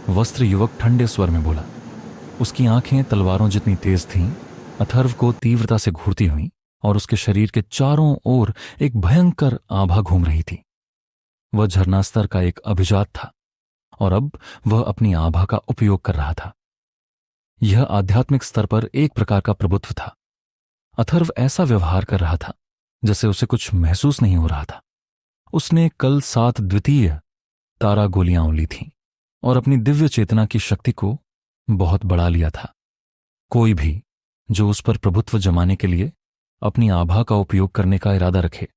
वस्त्र युवक ठंडे स्वर में बोला। उसकी आंखें तलवारों जितनी तेज थीं, अथर्व को तीव्रता से घूरती हुईं, और उसके शरीर के चारों ओर एक भयंकर आभा घूम रही थी। वह झरनास्तर का एक अभिजात था और अब वह अपनी आभा का उपयोग कर रहा था। यह आध्यात्मिक स्तर पर एक प्रकार का प्रभुत्व था। अथर्व ऐसा व्यवहार कर रहा था जैसे उसे कुछ महसूस नहीं हो रहा था। उसने कल 7 द्वितीय तारा गोलियां उली थीं और अपनी दिव्य चेतना की शक्ति को बहुत बढ़ा लिया था। कोई भी जो उस पर प्रभुत्व जमाने के लिए अपनी आभा का उपयोग करने का इरादा रखे,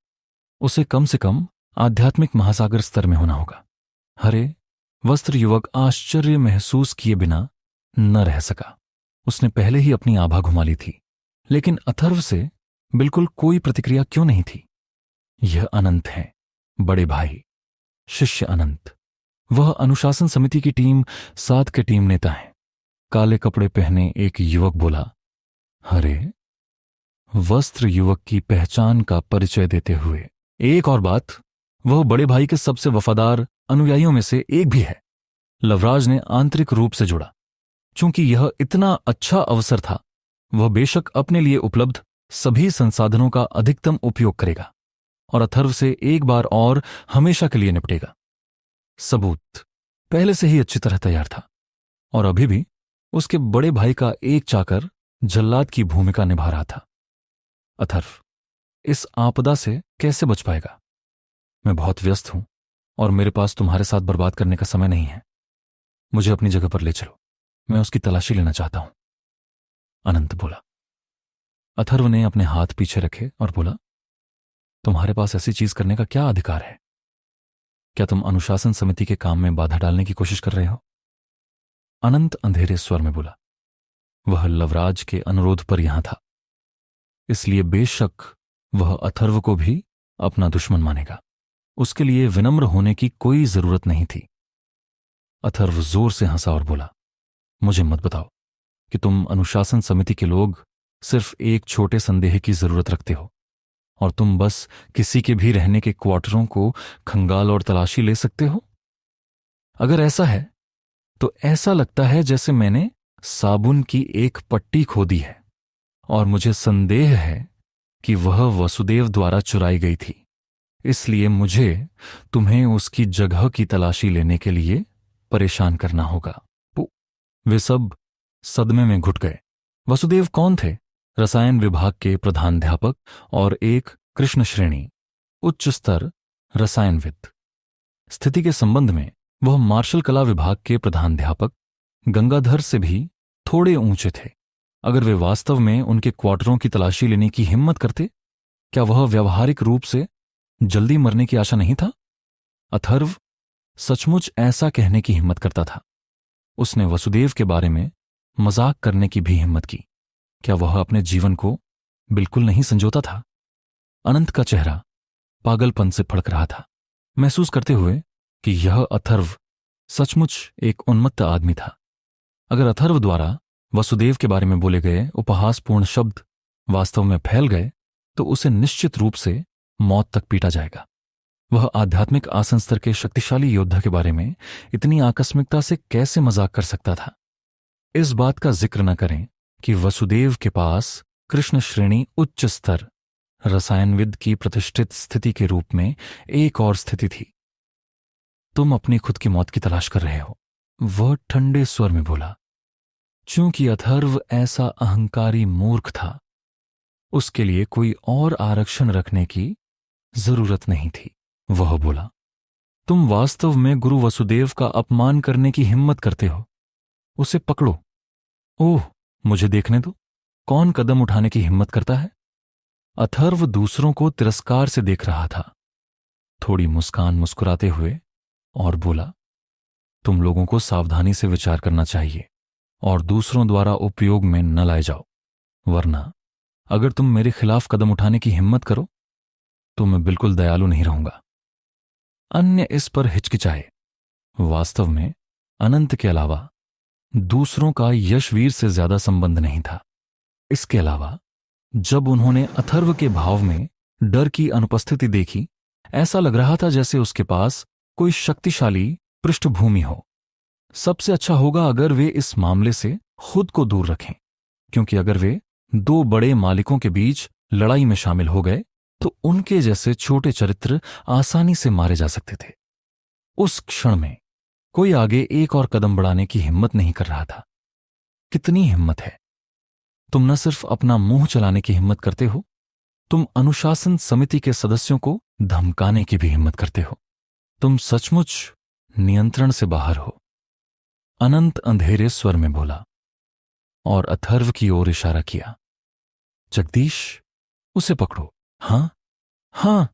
उसे कम से कम आध्यात्मिक महासागर स्तर में होना होगा। हरे वस्त्र युवक आश्चर्य महसूस किए बिना न रह सका। उसने पहले ही अपनी आभा घुमा ली थी, लेकिन अथर्व से बिल्कुल कोई प्रतिक्रिया क्यों नहीं थी? यह अनंत है, बड़े भाई, शिष्य अनंत। वह अनुशासन समिति की टीम 7 के टीम नेता हैं। काले कपड़े पहने एक युवक बोला। हरे वस्त्र युवक की पहचान का परिचय देते हुए, एक और बात, वह बड़े भाई के सबसे वफादार अनुयायियों में से एक भी है, लवराज ने आंतरिक रूप से जोड़ा। चूंकि यह इतना अच्छा अवसर था, वह बेशक अपने लिए उपलब्ध सभी संसाधनों का अधिकतम उपयोग करेगा और अथर्व से एक बार और हमेशा के लिए निपटेगा। सबूत पहले से ही अच्छी तरह तैयार था और अभी भी उसके बड़े भाई का एक चाकर जल्लाद की भूमिका निभा रहा था। अथर्व इस आपदा से कैसे बच पाएगा? मैं बहुत व्यस्त हूं और मेरे पास तुम्हारे साथ बर्बाद करने का समय नहीं है। मुझे अपनी जगह पर ले चलो, मैं उसकी तलाशी लेना चाहता हूं, अनंत बोला। अथर्व ने अपने हाथ पीछे रखे और बोला, तुम्हारे पास ऐसी चीज करने का क्या अधिकार है? क्या तुम अनुशासन समिति के काम में बाधा डालने की कोशिश कर रहे हो? अनंत अंधेरे स्वर में बोला। वह लवराज के अनुरोध पर यहां था, इसलिए बेशक वह अथर्व को भी अपना दुश्मन मानेगा। उसके लिए विनम्र होने की कोई जरूरत नहीं थी। अथर्व जोर से हंसा और बोला, मुझे मत बताओ कि तुम अनुशासन समिति के लोग सिर्फ एक छोटे संदेह की जरूरत रखते हो और तुम बस किसी के भी रहने के क्वार्टरों को खंगाल और तलाशी ले सकते हो। अगर ऐसा है तो ऐसा लगता है जैसे मैंने साबुन की एक पट्टी खोदी है और मुझे संदेह है कि वह वसुदेव द्वारा चुराई गई थी। इसलिए मुझे तुम्हें उसकी जगह की तलाशी लेने के लिए परेशान करना होगा। वे सब सदमे में घुट गए। वसुदेव कौन थे? रसायन विभाग के प्रधानाध्यापक और एक कृष्ण श्रेणी उच्च स्तर रसायनविद। स्थिति के संबंध में वह मार्शल कला विभाग के प्रधानाध्यापक गंगाधर से भी थोड़े ऊंचे थे। अगर वे वास्तव में उनके क्वार्टरों की तलाशी लेने की हिम्मत करते, क्या वह व्यावहारिक रूप से जल्दी मरने की आशा नहीं था? अथर्व सचमुच ऐसा कहने की हिम्मत करता था। उसने वसुदेव के बारे में मजाक करने की भी हिम्मत की। क्या वह अपने जीवन को बिल्कुल नहीं संजोता था? अनंत का चेहरा पागलपन से फड़क रहा था, महसूस करते हुए कि यह अथर्व सचमुच एक उन्मत्त आदमी था। अगर अथर्व द्वारा वसुदेव के बारे में बोले गए उपहासपूर्ण शब्द वास्तव में फैल गए तो उसे निश्चित रूप से मौत तक पीटा जाएगा। वह आध्यात्मिक आसन स्तर के शक्तिशाली योद्धा के बारे में इतनी आकस्मिकता से कैसे मजाक कर सकता था? इस बात का जिक्र न करें कि वसुदेव के पास कृष्ण श्रेणी उच्च स्तर रसायनविद की प्रतिष्ठित स्थिति के रूप में एक और स्थिति थी। तुम अपनी खुद की मौत की तलाश कर रहे हो, वह ठंडे स्वर में बोला। चूंकि अथर्व ऐसा अहंकारी मूर्ख था, उसके लिए कोई और आरक्षण रखने की जरूरत नहीं थी। वह बोला, तुम वास्तव में गुरु वसुदेव का अपमान करने की हिम्मत करते हो। उसे पकड़ो। ओह, मुझे देखने दो, कौन कदम उठाने की हिम्मत करता है? अथर्व दूसरों को तिरस्कार से देख रहा था, थोड़ी मुस्कान मुस्कुराते हुए, और बोला, तुम लोगों को सावधानी से विचार करना चाहिए और दूसरों द्वारा उपयोग में न लाए जाओ, वरना अगर तुम मेरे खिलाफ कदम उठाने की हिम्मत करो तो मैं बिल्कुल दयालु नहीं रहूंगा। अन्य इस पर हिचकिचाए। वास्तव में अनंत के अलावा दूसरों का यशवीर से ज्यादा संबंध नहीं था। इसके अलावा जब उन्होंने अथर्व के भाव में डर की अनुपस्थिति देखी, ऐसा लग रहा था जैसे उसके पास कोई शक्तिशाली पृष्ठभूमि हो। सबसे अच्छा होगा अगर वे इस मामले से खुद को दूर रखें, क्योंकि अगर वे दो बड़े मालिकों के बीच लड़ाई में शामिल हो गए तो उनके जैसे छोटे चरित्र आसानी से मारे जा सकते थे। उस क्षण में कोई आगे एक और कदम बढ़ाने की हिम्मत नहीं कर रहा था। कितनी हिम्मत है! तुम न सिर्फ अपना मुंह चलाने की हिम्मत करते हो, तुम अनुशासन समिति के सदस्यों को धमकाने की भी हिम्मत करते हो। तुम सचमुच नियंत्रण से बाहर हो। अनंत अंधेरे स्वर में बोला और अथर्व की ओर इशारा किया। जगदीश, उसे पकड़ो। हां हां।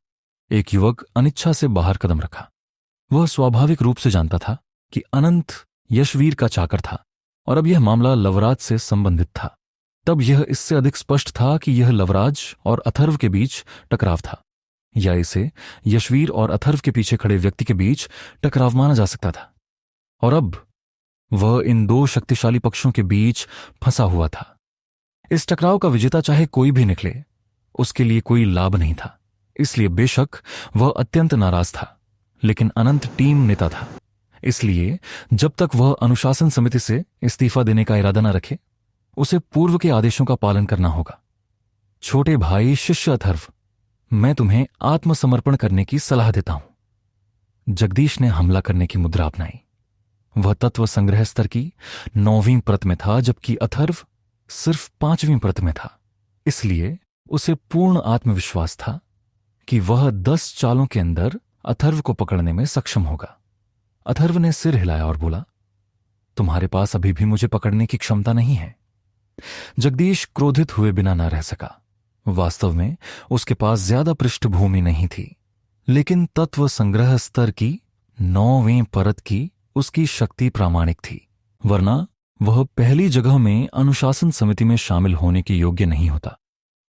एक युवक अनिच्छा से बाहर कदम रखा। वह स्वाभाविक रूप से जानता था कि अनंत यशवीर का चाकर था और अब यह मामला लवराज से संबंधित था। तब यह इससे अधिक स्पष्ट था कि यह लवराज और अथर्व के बीच टकराव था, या इसे यशवीर और अथर्व के पीछे खड़े व्यक्ति के बीच टकराव माना जा सकता था। और अब वह इन दो शक्तिशाली पक्षों के बीच फंसा हुआ था। इस टकराव का विजेता चाहे कोई भी निकले, उसके लिए कोई लाभ नहीं था। इसलिए बेशक वह अत्यंत नाराज था, लेकिन अनंत टीम नेता था। इसलिए जब तक वह अनुशासन समिति से इस्तीफा देने का इरादा न रखे, उसे पूर्व के आदेशों का पालन करना होगा। छोटे भाई शिष्य अथर्व, मैं तुम्हें आत्मसमर्पण करने की सलाह देता हूं। जगदीश ने हमला करने की मुद्रा अपनाई। वह तत्व संग्रह स्तर की 9वीं परत में था, जबकि अथर्व सिर्फ 5वीं परत में था। इसलिए उसे पूर्ण आत्मविश्वास था कि वह 10 चालों के अंदर अथर्व को पकड़ने में सक्षम होगा। अथर्व ने सिर हिलाया और बोला, तुम्हारे पास अभी भी मुझे पकड़ने की क्षमता नहीं है। जगदीश क्रोधित हुए बिना न रह सका। वास्तव में उसके पास ज्यादा पृष्ठभूमि नहीं थी, लेकिन तत्व संग्रह स्तर की 9वीं परत की उसकी शक्ति प्रामाणिक थी, वरना वह पहली जगह में अनुशासन समिति में शामिल होने के योग्य नहीं होता।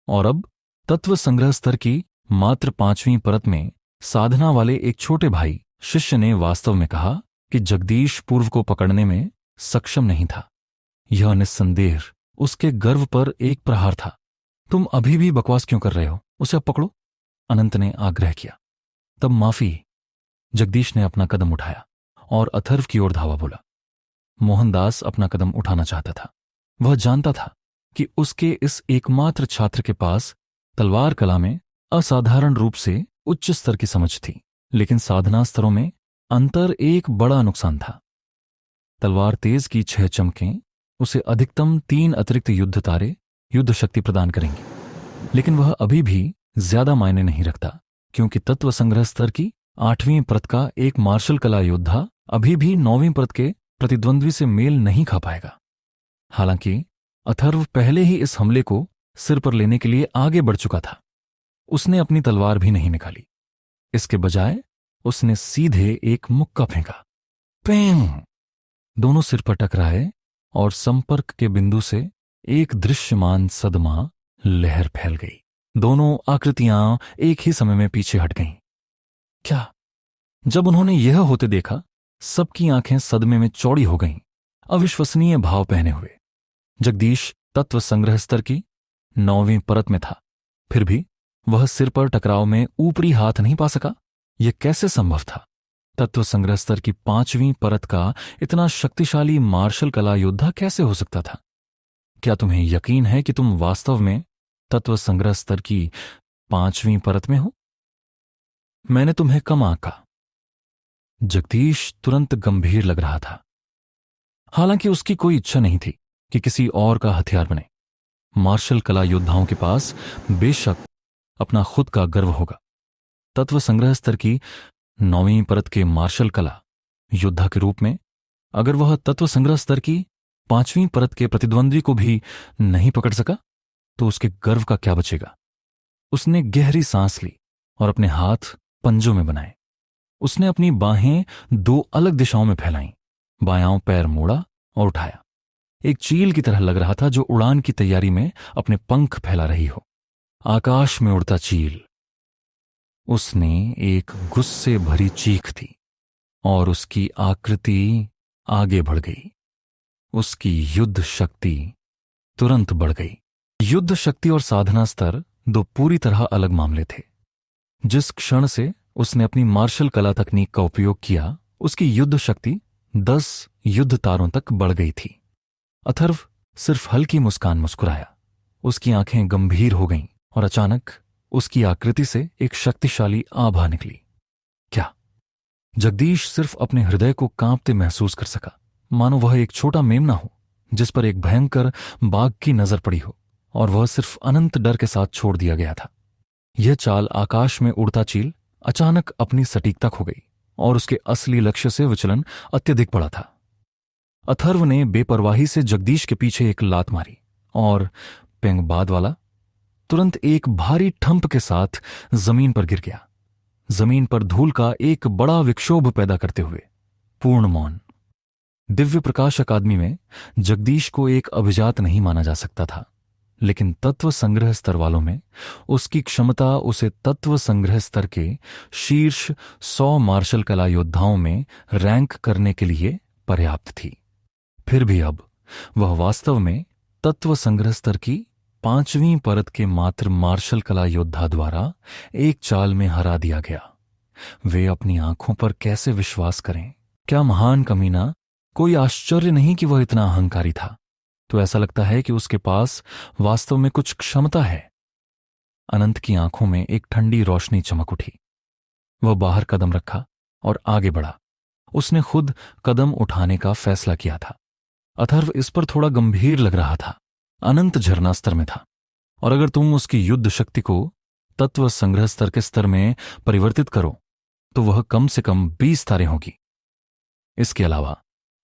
और अब तत्व संग्रह स्तर की मात्र 5वीं परत में साधना वाले एक छोटे भाई शिष्य ने वास्तव में कहा कि जगदीश पूर्व को पकड़ने में सक्षम नहीं था। यह निस्संदेह उसके गर्व पर एक प्रहार था। तुम अभी भी बकवास क्यों कर रहे हो? उसे अब पकड़ो, अनंत ने आग्रह किया। तब माफी। जगदीश ने अपना कदम उठाया और अथर्व की ओर धावा बोला। मोहनदास अपना कदम उठाना चाहता था। वह जानता था कि उसके इस एकमात्र छात्र के पास तलवार कला में असाधारण रूप से उच्च स्तर की समझ थी, लेकिन साधना स्तरों में अंतर एक बड़ा नुकसान था। तलवार तेज की 6 चमकें उसे अधिकतम 3 अतिरिक्त युद्ध तारे युद्ध शक्ति प्रदान करेंगी, लेकिन वह अभी भी ज्यादा मायने नहीं रखता, क्योंकि तत्व संग्रह स्तर की 8वीं परत का एक मार्शल कला योद्धा अभी भी 9वीं परत के प्रतिद्वंद्वी से मेल नहीं खा पाएगा। हालांकि अथर्व पहले ही इस हमले को सिर पर लेने के लिए आगे बढ़ चुका था। उसने अपनी तलवार भी नहीं निकाली। इसके बजाय उसने सीधे एक मुक्का फेंका। पेंग! दोनों सिर पर टकराए और संपर्क के बिंदु से एक दृश्यमान सदमा लहर फैल गई। दोनों आकृतियां एक ही समय में पीछे हट गईं। क्या? जब उन्होंने यह होते देखा, सबकी आंखें सदमे में चौड़ी हो गईं, अविश्वसनीय भाव पहने हुए। जगदीश तत्व संग्रह स्तर की 9वीं परत में था, फिर भी वह सिर पर टकराव में ऊपरी हाथ नहीं पा सका। यह कैसे संभव था? तत्व संग्रह स्तर की 5वीं परत का इतना शक्तिशाली मार्शल कला योद्धा कैसे हो सकता था? क्या तुम्हें यकीन है कि तुम वास्तव में तत्व संग्रह स्तर की 5वीं परत में हो? मैंने तुम्हें कम आंका। जगदीश तुरंत गंभीर लग रहा था। हालांकि उसकी कोई इच्छा नहीं थी कि किसी और का हथियार बने। मार्शल कला योद्धाओं के पास बेशक अपना खुद का गर्व होगा। तत्व संग्रह स्तर की 9वीं परत के मार्शल कला योद्धा के रूप में अगर वह तत्व संग्रह स्तर की 5वीं परत के प्रतिद्वंद्वी को भी नहीं पकड़ सका, तो उसके गर्व का क्या बचेगा? उसने गहरी सांस ली और अपने हाथ पंजों में बनाए। उसने अपनी बाहें 2 अलग दिशाओं में फैलाईं, बायां पैर मोड़ा और उठाया। एक चील की तरह लग रहा था जो उड़ान की तैयारी में अपने पंख फैला रही हो। आकाश में उड़ता चील। उसने एक गुस्से भरी चीख दी और उसकी आकृति आगे बढ़ गई। उसकी युद्ध शक्ति तुरंत बढ़ गई। युद्ध शक्ति और साधना स्तर 2 पूरी तरह अलग मामले थे। जिस क्षण से उसने अपनी मार्शल कला तकनीक का उपयोग किया, उसकी युद्ध शक्ति 10 युद्ध तारों तक बढ़ गई थी। अथर्व सिर्फ हल्की मुस्कान मुस्कुराया। उसकी आंखें गंभीर हो गईं और अचानक उसकी आकृति से एक शक्तिशाली आभा निकली। क्या? जगदीश सिर्फ अपने हृदय को कांपते महसूस कर सका, मानो वह एक छोटा मेमना हो जिस पर एक भयंकर बाघ की नजर पड़ी हो और वह सिर्फ अनंत डर के साथ छोड़ दिया गया था। यह चाल आकाश में उड़ता चील अचानक अपनी सटीकता खो गई और उसके असली लक्ष्य से विचलन अत्यधिक बड़ा था। अथर्व ने बेपरवाही से जगदीश के पीछे एक लात मारी और पेंग बाद वाला तुरंत एक भारी ठंप के साथ जमीन पर गिर गया, जमीन पर धूल का एक बड़ा विक्षोभ पैदा करते हुए। पूर्ण मौन। दिव्य प्रकाश अकादमी में जगदीश को एक अभिजात नहीं माना जा सकता था, लेकिन तत्व संग्रह स्तर वालों में उसकी क्षमता उसे तत्व संग्रह स्तर के शीर्ष 100 मार्शल कला योद्धाओं में रैंक करने के लिए पर्याप्त थी। फिर भी अब वह वास्तव में तत्व संग्रह स्तर की 5वीं परत के मात्र मार्शल कला योद्धा द्वारा एक चाल में हरा दिया गया। वे अपनी आंखों पर कैसे विश्वास करें? क्या महान कमीना! कोई आश्चर्य नहीं कि वह इतना अहंकारी था। तो ऐसा लगता है कि उसके पास वास्तव में कुछ क्षमता है। अनंत की आंखों में एक ठंडी रोशनी चमक उठी। वह बाहर कदम रखा और आगे बढ़ा। उसने खुद कदम उठाने का फैसला किया था। अथर्व इस पर थोड़ा गंभीर लग रहा था। अनंत झरना स्तर में था, और अगर तुम उसकी युद्ध शक्ति को तत्व संग्रह स्तर के स्तर में परिवर्तित करो तो वह कम से कम 20 तारे होगी। इसके अलावा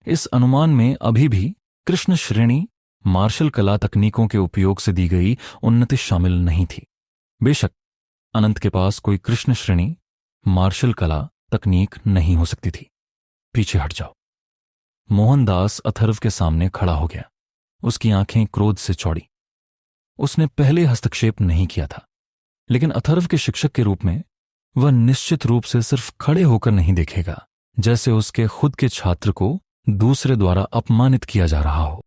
इस अनुमान में अभी भी कृष्ण श्रेणी मार्शल कला तकनीकों के उपयोग से दी गई उन्नति शामिल नहीं थी। बेशक अनंत के पास कोई कृष्ण श्रेणी मार्शल कला तकनीक नहीं हो सकती थी। पीछे हट जाओ। मोहनदास अथर्व के सामने खड़ा हो गया। उसकी आंखें क्रोध से चौड़ी। उसने पहले हस्तक्षेप नहीं किया था, लेकिन अथर्व के शिक्षक के रूप में वह निश्चित रूप से सिर्फ खड़े होकर नहीं देखेगा जैसे उसके खुद के छात्र को दूसरे द्वारा अपमानित किया जा रहा हो।